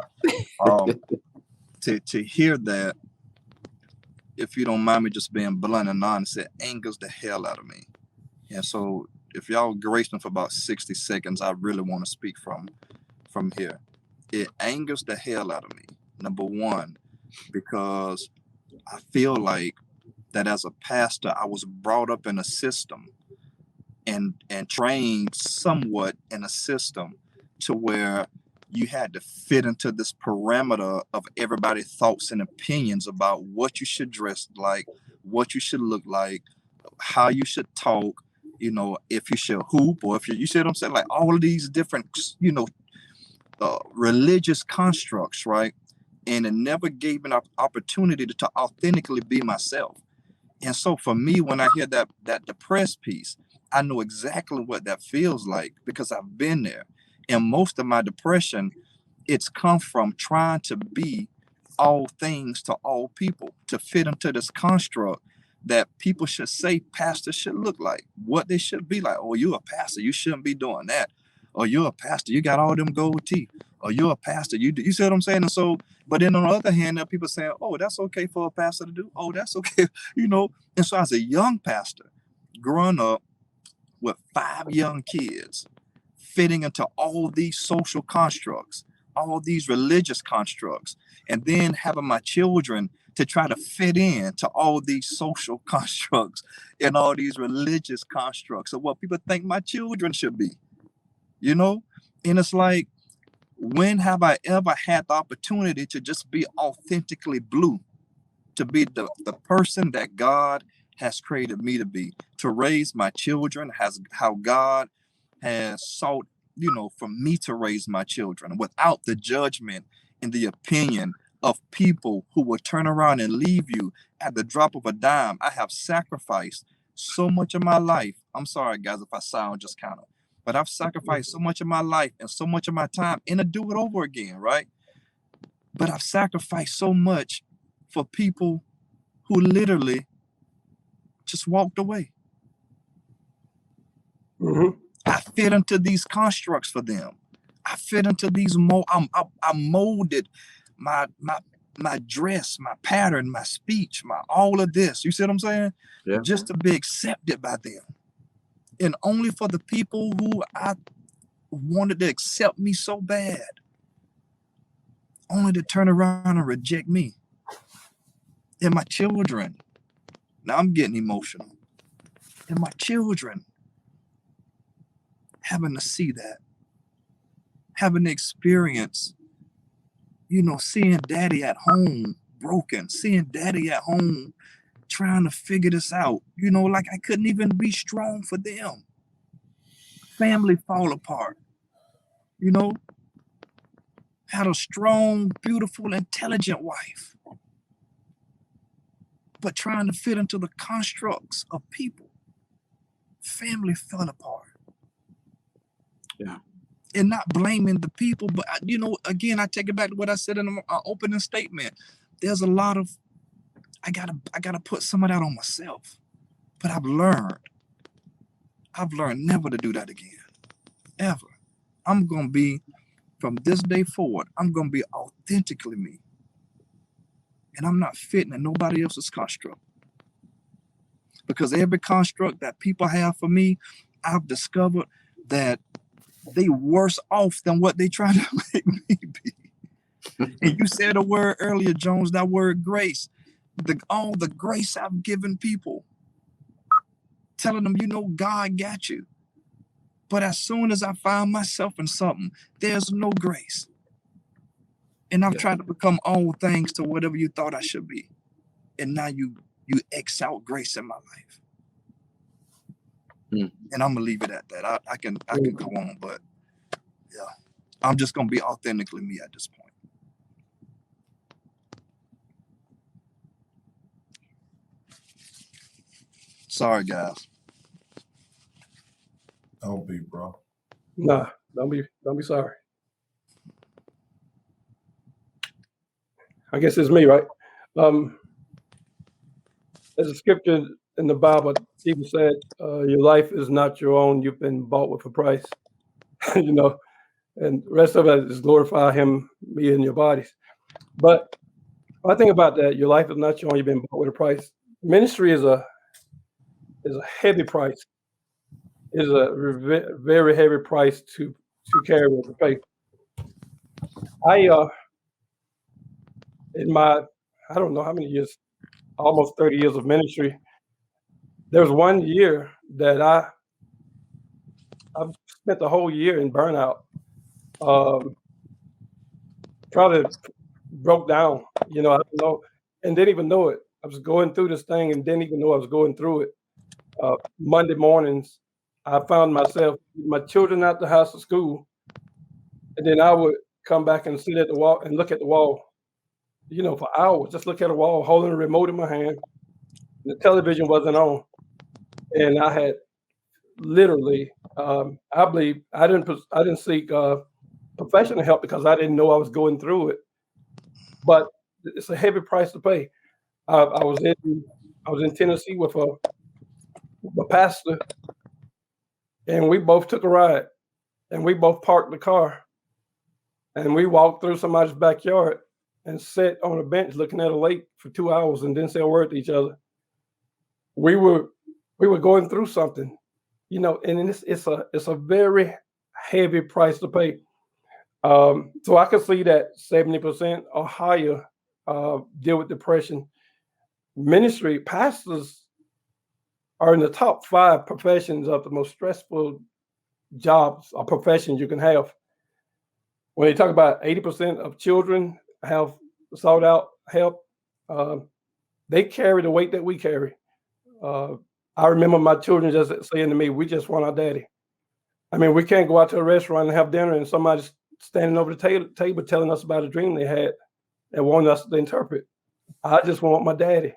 To hear that, if you don't mind me just being blunt and honest, it angers the hell out of me. And so if y'all grace me for about 60 seconds, I really want to speak from here. It angers the hell out of me, number one, because I feel like that as a pastor, I was brought up in a system and trained somewhat in a system to where you had to fit into this parameter of everybody's thoughts and opinions about what you should dress like, what you should look like, how you should talk, you know, if you should hoop, or if you see what I'm saying, like all of these different, you know, religious constructs, right? And it never gave me an opportunity to authentically be myself. And so for me, when I hear that depressed piece, I know exactly what that feels like because I've been there. And most of my depression, it's come from trying to be all things to all people, to fit into this construct that people should say pastors should look like, what they should be like. Oh, you're a pastor, you shouldn't be doing that. Or you're a pastor, you got all them gold teeth. Or you're a pastor, you see what I'm saying? And so, but then on the other hand, there are people saying, oh, that's okay for a pastor to do. Oh, that's okay, you know. And so as a young pastor, growing up with 5 young kids, fitting into all these social constructs, all these religious constructs, and then having my children to try to fit in to all these social constructs and all these religious constructs of what people think my children should be, you know? And it's like, when have I ever had the opportunity to just be authentically blue, to be the person that God has created me to be, to raise my children, how God has sought, you know, for me to raise my children without the judgment and the opinion of people who will turn around and leave you at the drop of a dime. I have sacrificed so much of my life. I'm sorry, guys, if I sound just kind of, but I've sacrificed so much of my life and so much of my time, and to do it over again, right? But I've sacrificed so much for people who literally just walked away. Mm-hmm. I fit into these constructs for them. I fit into these I molded my dress, my pattern, my speech, my all of this. You see what I'm saying? Yeah. Just to be accepted by them. And only for the people who I wanted to accept me so bad, only to turn around and reject me. And my children. Now I'm getting emotional. And my children having to see that, having to experience, you know, seeing daddy at home broken, seeing daddy at home trying to figure this out, you know, like I couldn't even be strong for them. Family fall apart, you know, had a strong, beautiful, intelligent wife, but trying to fit into the constructs of people, family fell apart. Yeah. And not blaming the people, but you know, again, I take it back to what I said in my opening statement. There's a lot of, I gotta put some of that on myself. But I've learned never to do that again, ever. I'm gonna be, from this day forward, I'm gonna be authentically me, and I'm not fitting in nobody else's construct. Because every construct that people have for me, I've discovered that they worse off than what they try to make me be. And you said a word earlier, Jones, that word grace. All the grace I've given people telling them, God got you. But as soon as I find myself in something, there's no grace. And I've tried to become all things to whatever you thought I should be. And now you X out grace in my life. And I'm gonna leave it at that. I can go on, but yeah, I'm just gonna be authentically me at this point. Sorry, guys. Don't be, bro. Nah, don't be sorry. I guess it's me, right? There's a scripture in the Bible. Jesus said, "Your life is not your own. You've been bought with a price." And the rest of it is glorify Him, me, and your bodies. But I think about that. Your life is not your own. You've been bought with a price. Ministry is a heavy price. Is a very heavy price to carry with the faith. In my, I don't know how many years, almost 30 years of ministry, there's 1 year that I've spent the whole year in burnout. Probably broke down, I don't know, and didn't even know it. I was going through this thing and didn't even know I was going through it. Monday mornings, I found myself, my children out the house to school, and then I would come back and sit at the wall and look at the wall, for hours, just look at a wall, holding a remote in my hand. The television wasn't on. And I had literally, I believe I didn't seek professional help because I didn't know I was going through it. But it's a heavy price to pay. I was in Tennessee with a pastor, and we both took a ride, and we both parked the car, and we walked through somebody's backyard and sat on a bench looking at a lake for 2 hours and didn't say a word to each other. We were going through something, and it's a very heavy price to pay. So I can see that 70% or higher deal with depression. Ministry pastors are in the top 5 professions of the most stressful jobs or professions you can have. When you talk about 80% of children have sought out help, they carry the weight that we carry. I remember my children just saying to me, "We just want our daddy." I mean, we can't go out to a restaurant and have dinner and somebody's standing over the table telling us about a dream they had and wanting us to interpret. I just want my daddy,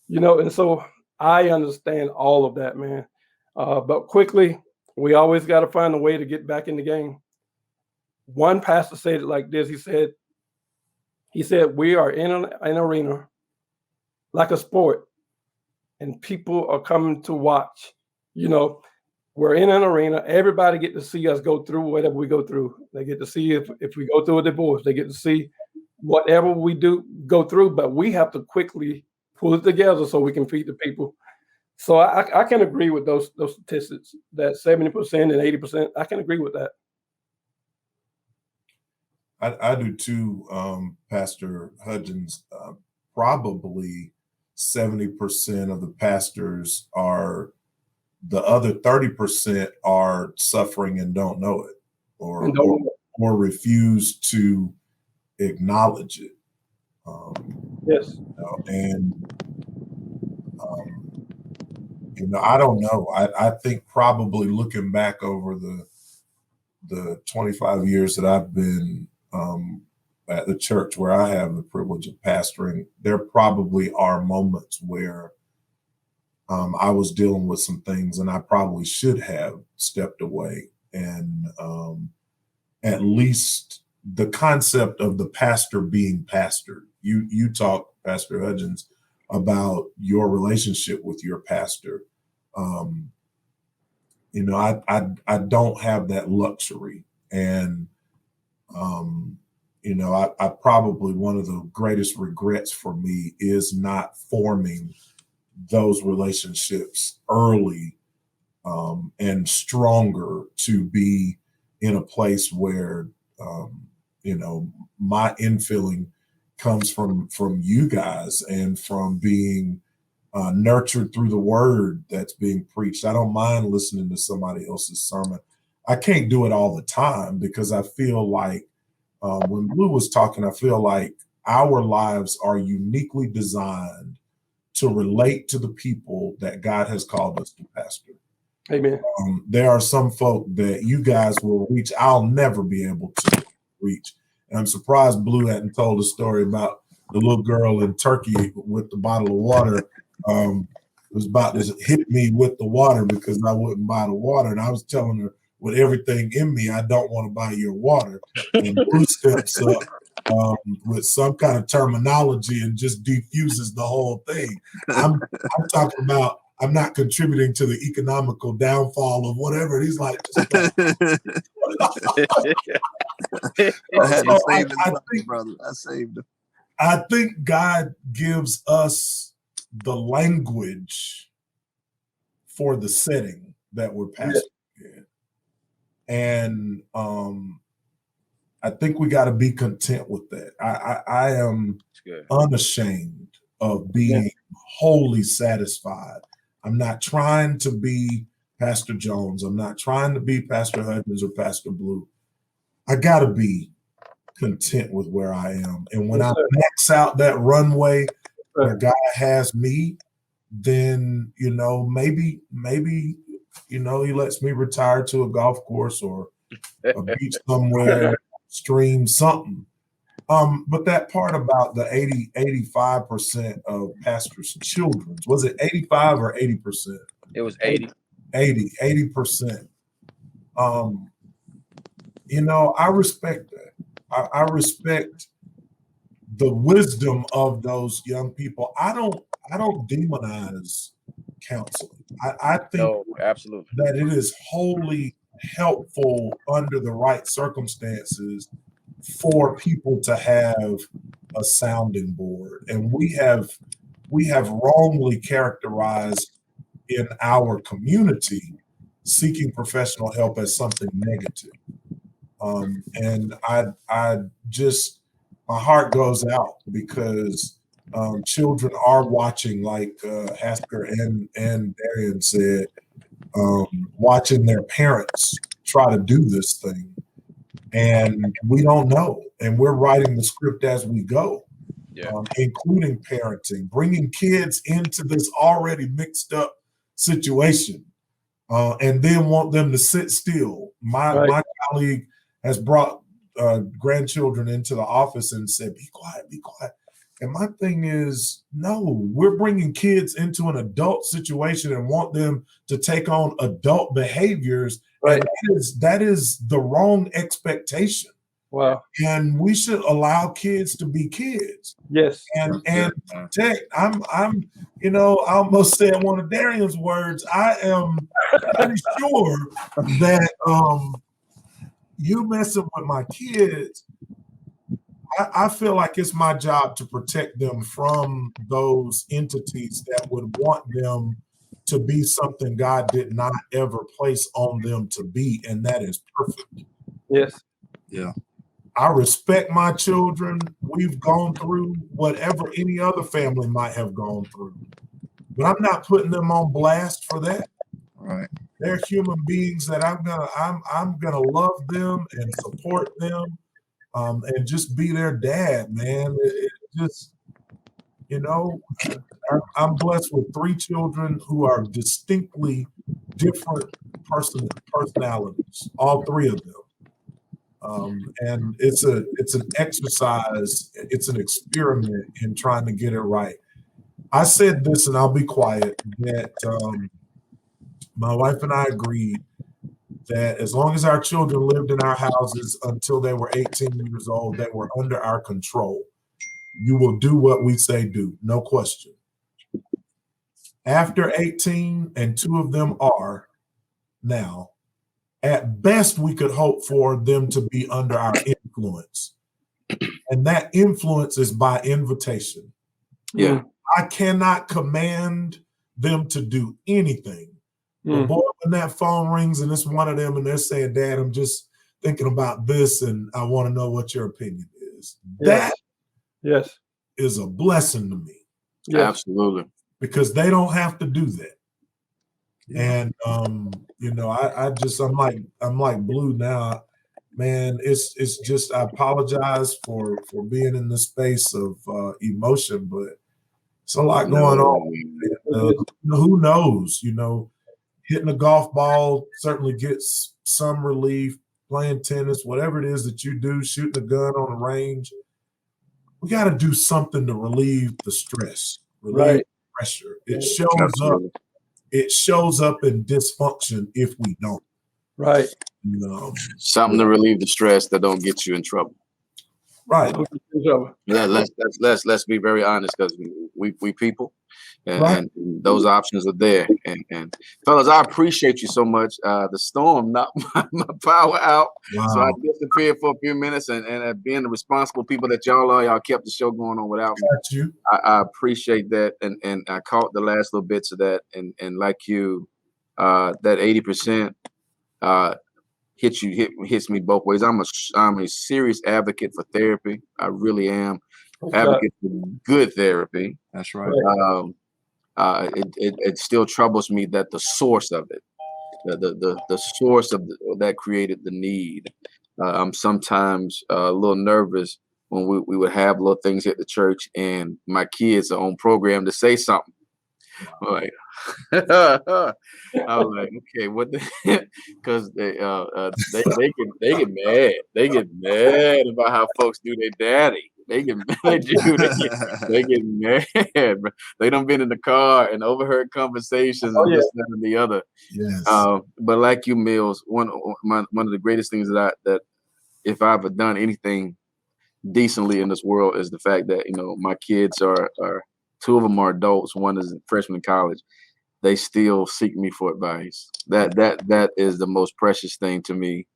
and so I understand all of that, man. But quickly, we always got to find a way to get back in the game. One pastor said it like this. He said, we are in an arena like a sport, and people are coming to watch. We're in an arena. Everybody get to see us go through whatever we go through. They get to see if we go through a divorce. They get to see whatever we go through, but we have to quickly pull it together so we can feed the people. So I can agree with those statistics, that 70% and 80%. I can agree with that. I do too, Pastor Hudgens. Probably 70% of the pastors are, the other 30% are suffering and don't know it, or refuse to acknowledge it. Yes. I don't know. I think probably looking back over the 25 years that I've been at the church where I have the privilege of pastoring, there probably are moments where I was dealing with some things and I probably should have stepped away. And at least the concept of the pastor being pastored. You talk, Pastor Hudgens, about your relationship with your pastor. I don't have that luxury. And I probably, one of the greatest regrets for me is not forming those relationships early and stronger to be in a place where, my infilling comes from you guys and from being nurtured through the word that's being preached. I don't mind listening to somebody else's sermon. I can't do it all the time because I feel like when Blue was talking, I feel like our lives are uniquely designed to relate to the people that God has called us to pastor. Amen. There are some folk that you guys will reach. I'll never be able to reach. And I'm surprised Blue hadn't told a story about the little girl in Turkey with the bottle of water. Was about to hit me with the water because I wouldn't buy the water. And I was telling her with everything in me, I don't want to buy your water. And Blue steps up with some kind of terminology and just defuses the whole thing. I'm talking about I'm not contributing to the economical downfall of whatever. And he's like, I had to save his brother. I saved him. I think God gives us the language for the setting that we're pastoring in. And I think we got to be content with that. I am unashamed of being wholly satisfied. I'm not trying to be Pastor Jones. I'm not trying to be Pastor Hudgens or Pastor Blue. I got to be content with where I am. And when I max out that runway where God has me, then, maybe, he lets me retire to a golf course or a beach somewhere, stream something. But that part about the 85% of pastors' children, was it 85 or 80%? It was 80. 80%. I respect that. I respect the wisdom of those young people. I don't demonize counseling. I think absolutely that it is wholly helpful under the right circumstances for people to have a sounding board. And we have wrongly characterized in our community seeking professional help as something negative. And I just, my heart goes out because children are watching, like Hasker and Darian said, watching their parents try to do this thing. And we don't know. And we're writing the script as we go, including parenting, bringing kids into this already mixed up situation, and then want them to sit still. My colleague has brought grandchildren into the office and said, be quiet, be quiet. And my thing is, no, we're bringing kids into an adult situation and want them to take on adult behaviors. Right. And that is the wrong expectation. Wow. And we should allow kids to be kids. Yes. And protect. I'm I almost said one of Darian's words. I am pretty sure that you messing with my kids, I feel like it's my job to protect them from those entities that would want them to be something God did not ever place on them to be, and that is perfect. Yes. Yeah. I respect my children. We've gone through whatever any other family might have gone through, but I'm not putting them on blast for that. Right. They're human beings that I'm gonna love them and support them, and just be their dad, man. It just, I'm blessed with 3 children who are distinctly different personalities, all 3 of them. And it's an exercise, it's an experiment in trying to get it right. I said this, and I'll be quiet, that my wife and I agreed that as long as our children lived in our houses until they were 18 years old, they were under our control. You will do what we say do, no question. After 18, and 2 of them are now, at best we could hope for them to be under our influence. And that influence is by invitation. Yeah. I cannot command them to do anything. But boy, when that phone rings and it's one of them and they're saying, Dad, I'm just thinking about this and I want to know what your opinion is. Yes. That is a blessing to me. Yes. Absolutely. because they don't have to do that. And you know, I'm like Blue now, man. It's just, I apologize for being in the space of emotion, but it's a lot going on. Who knows? You know, hitting a golf ball certainly gets some relief. Playing tennis, whatever it is that you do, shooting a gun on the range, we got to do something to relieve the stress, relieve the pressure. It shows up. It shows up in dysfunction if we don't. Right. Something to relieve the stress that don't get you in trouble. Right. Yeah, let's be very honest, because we people, and those options are there. And fellas, I appreciate you so much. The storm knocked my power out, so I disappeared for a few minutes. And being the responsible people that y'all are, y'all kept the show going on without me. I appreciate that, and I caught the last little bits of that. And like you, that 80%. Hits me both ways. I'm a serious advocate for therapy. I really am. Advocate for good therapy. That's right. It still troubles me that the source of it, the source of that created the need. I'm sometimes a little nervous when we would have little things at the church, and my kids are on program to say something. Like, I was like, okay, what? Because they get mad. They get mad about how folks do their daddy. They get mad. They get mad. Bro. They done been in the car and overheard conversations and this, that, and the other. Yes. But like you, Mills, one of the greatest things that if I've ever done anything decently in this world is the fact that, you know, my kids are two of them are adults. One is a freshman in college. They still seek me for advice. That is the most precious thing to me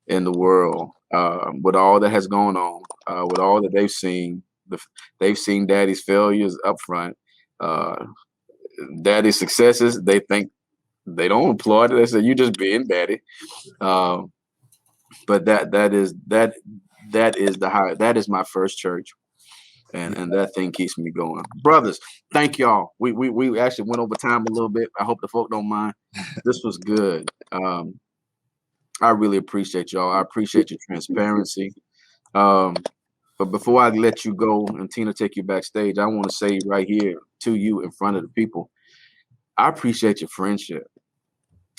in the world. With all that has gone on, with all that they've seen daddy's failures up front, daddy's successes. They think they don't applaud it. They say, you just being daddy. But that is my first church. And that thing keeps me going. Brothers, thank y'all. We actually went over time a little bit. I hope the folk don't mind. This was good. I really appreciate y'all. I appreciate your transparency. But before I let you go and Tina take you backstage, I want to say right here to you in front of the people, I appreciate your friendship.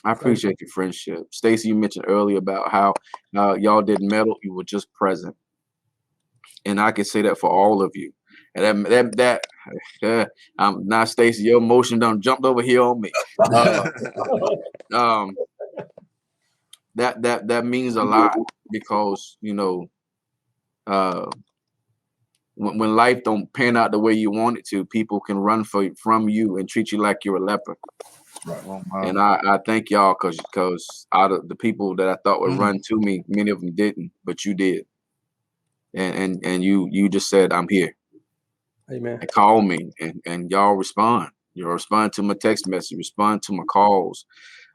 I appreciate your friendship. Stacey, you mentioned earlier about how y'all didn't meddle. You were just present. And I can say that for all of you. And now, Stacey, your emotion done jumped over here on me. That means a lot, because, you know, when life don't pan out the way you want it to, people can run from you and treat you like you're a leper. Right. And I thank y'all, because out of the people that I thought would run to me, many of them didn't, but you did. And you just said, I'm here. Amen. And call me, and y'all respond. You respond to my text message, respond to my calls.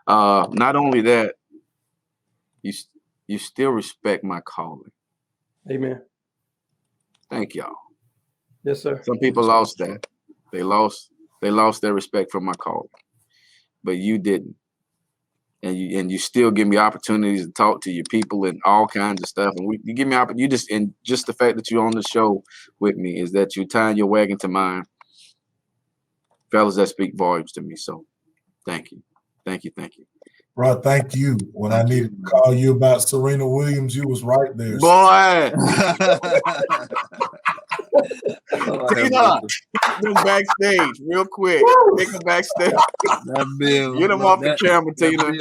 Not only that, you still respect my calling. Amen. Thank y'all. Yes, sir. Some people lost that. They lost their respect for my calling, but you didn't. And you still give me opportunities to talk to your people and all kinds of stuff. And you give me just the fact that you're on the show with me is that you're tying your wagon to mine. Fellas, that speak volumes to me. So thank you. Thank you. Thank you. Bro, thank you. When I needed to call you about Serena Williams, you was right there. Boy. Tina, take them backstage real quick. Take them backstage. That Bill. Get him off the camera, Tina.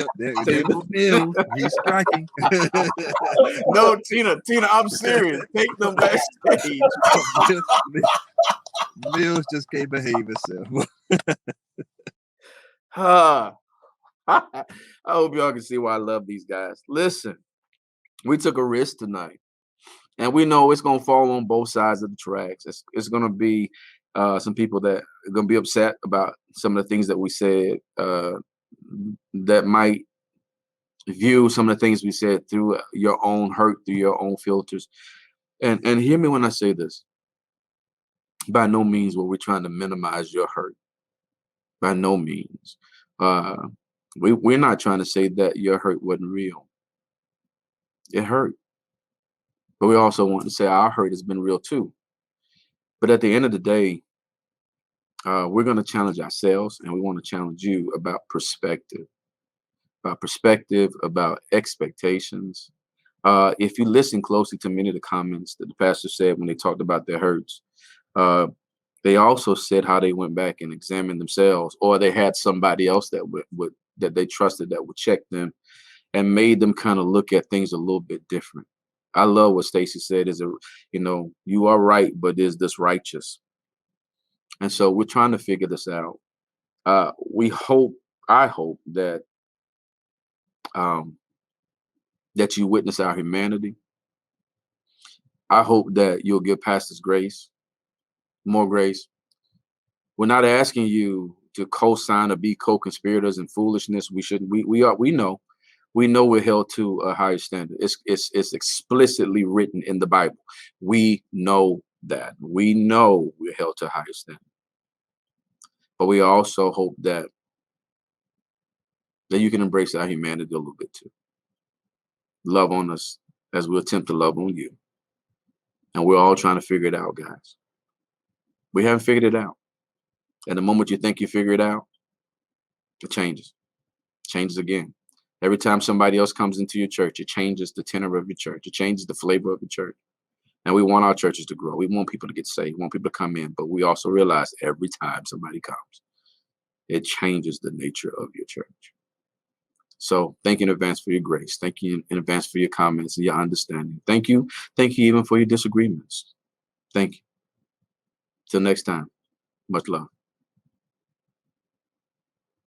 Bill, he's striking. No, Tina, I'm serious. Take them backstage. Mills just can't behave himself. I hope y'all can see why I love these guys. Listen, we took a risk tonight. And we know it's going to fall on both sides of the tracks. It's going to be some people that are going to be upset about some of the things that we said, that might view some of the things we said through your own hurt, through your own filters. And hear me when I say this. By no means were we trying to minimize your hurt. By no means. We're not trying to say that your hurt wasn't real. It hurt. But we also want to say our hurt has been real too. But at the end of the day, we're going to challenge ourselves, and we want to challenge you about perspective, about expectations. If you listen closely to many of the comments that the pastor said when they talked about their hurts, they also said how they went back and examined themselves, or they had somebody else that that they trusted that would check them and made them kind of look at things a little bit different. I love what Stacey said, you are right, but is this righteous? And so we're trying to figure this out. I hope that that you witness our humanity. I hope that you'll give pastors grace, more grace. We're not asking you to co-sign or be co-conspirators in foolishness. We shouldn't. We know we're held to a higher standard. It's explicitly written in the Bible. We know that. We know we're held to a higher standard. But we also hope that you can embrace our humanity a little bit too. Love on us as we attempt to love on you. And we're all trying to figure it out, guys. We haven't figured it out. And the moment you think you figure it out, it changes. Changes again. Every time somebody else comes into your church, it changes the tenor of your church. It changes the flavor of your church. And we want our churches to grow. We want people to get saved. We want people to come in. But we also realize every time somebody comes, it changes the nature of your church. So thank you in advance for your grace. Thank you in advance for your comments and your understanding. Thank you. Thank you even for your disagreements. Thank you. Till next time, much love.